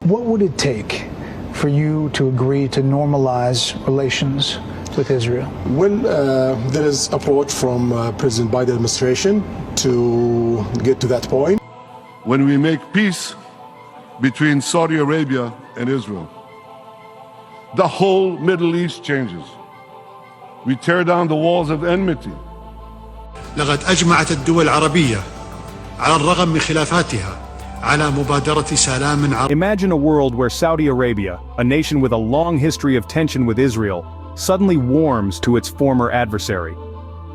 What would it take for you to agree to normalize relations with Israel? Well, there is approach from President Biden administration to get to that point. When we make peace between Saudi Arabia and Israel, the whole Middle East changes. We tear down the walls of enmity. لقد أجمعت الدول العربية على الرغم من خلافاتها على مبادرة سلام عربي. Imagine a world where Saudi Arabia, a nation with a long history of tension with Israel, suddenly warms to its former adversary.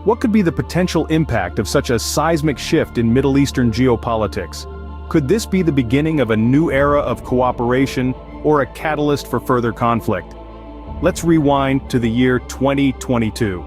What could be the potential impact of such a seismic shift in Middle Eastern geopolitics? Could this be the beginning of a new era of cooperation or a catalyst for further conflict? Let's rewind to the year 2022.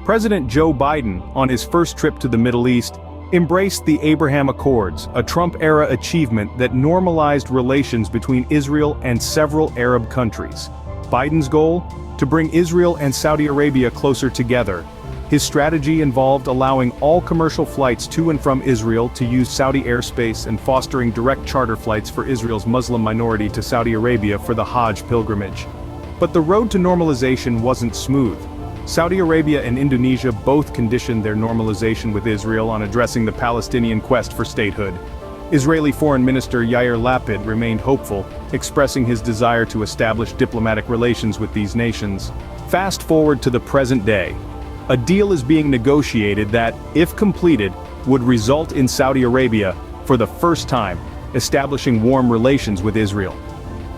President Joe Biden, on his first trip to the Middle East, embraced the Abraham Accords, a Trump-era achievement that normalized relations between Israel and several Arab countries. Biden's goal? To bring Israel and Saudi Arabia closer together. His strategy involved allowing all commercial flights to and from Israel to use Saudi airspace and fostering direct charter flights for Israel's Muslim minority to Saudi Arabia for the Hajj pilgrimage. But the road to normalization wasn't smooth. Saudi Arabia and Indonesia both conditioned their normalization with Israel on addressing the Palestinian quest for statehood. Israeli Foreign Minister Yair Lapid remained hopeful, expressing his desire to establish diplomatic relations with these nations. Fast forward to the present day. A deal is being negotiated that, if completed, would result in Saudi Arabia, for the first time, establishing warm relations with Israel.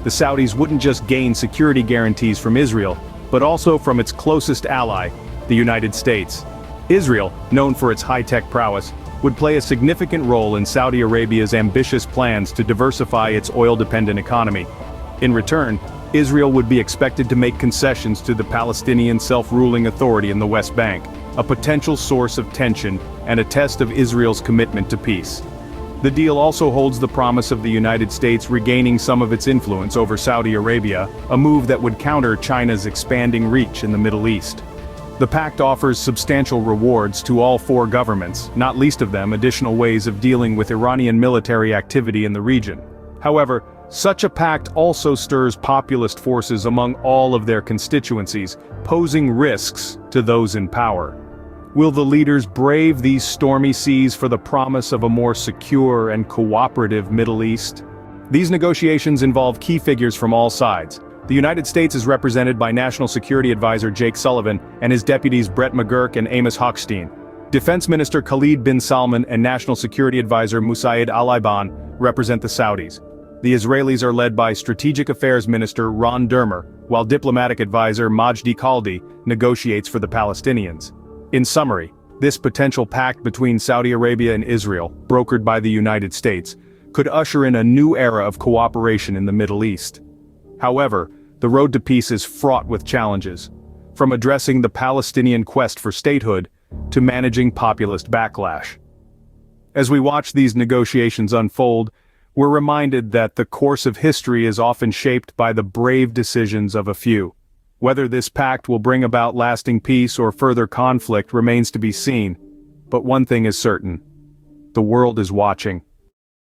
The Saudis wouldn't just gain security guarantees from Israel, but also from its closest ally, the United States. Israel, known for its high-tech prowess, would play a significant role in Saudi Arabia's ambitious plans to diversify its oil-dependent economy. In return, Israel would be expected to make concessions to the Palestinian self-ruling authority in the West Bank, a potential source of tension and a test of Israel's commitment to peace. The deal also holds the promise of the United States regaining some of its influence over Saudi Arabia, a move that would counter China's expanding reach in the Middle East. The pact offers substantial rewards to all four governments, not least of them additional ways of dealing with Iranian military activity in the region. However, such a pact also stirs populist forces among all of their constituencies, posing risks to those in power. Will the leaders brave these stormy seas for the promise of a more secure and cooperative Middle East? These negotiations involve key figures from all sides. The United States is represented by National Security Advisor Jake Sullivan and his deputies Brett McGurk and Amos Hochstein. Defense Minister Khalid bin Salman and National Security Advisor Musaid Al-Iban represent the Saudis. The Israelis are led by Strategic Affairs Minister Ron Dermer, while Diplomatic Advisor Majdi Khaldi negotiates for the Palestinians. In summary, this potential pact between Saudi Arabia and Israel, brokered by the United States, could usher in a new era of cooperation in the Middle East. However, the road to peace is fraught with challenges, from addressing the Palestinian quest for statehood to managing populist backlash. As we watch these negotiations unfold, we're reminded that the course of history is often shaped by the brave decisions of a few. Whether this pact will bring about lasting peace or further conflict remains to be seen, but one thing is certain: the world is watching.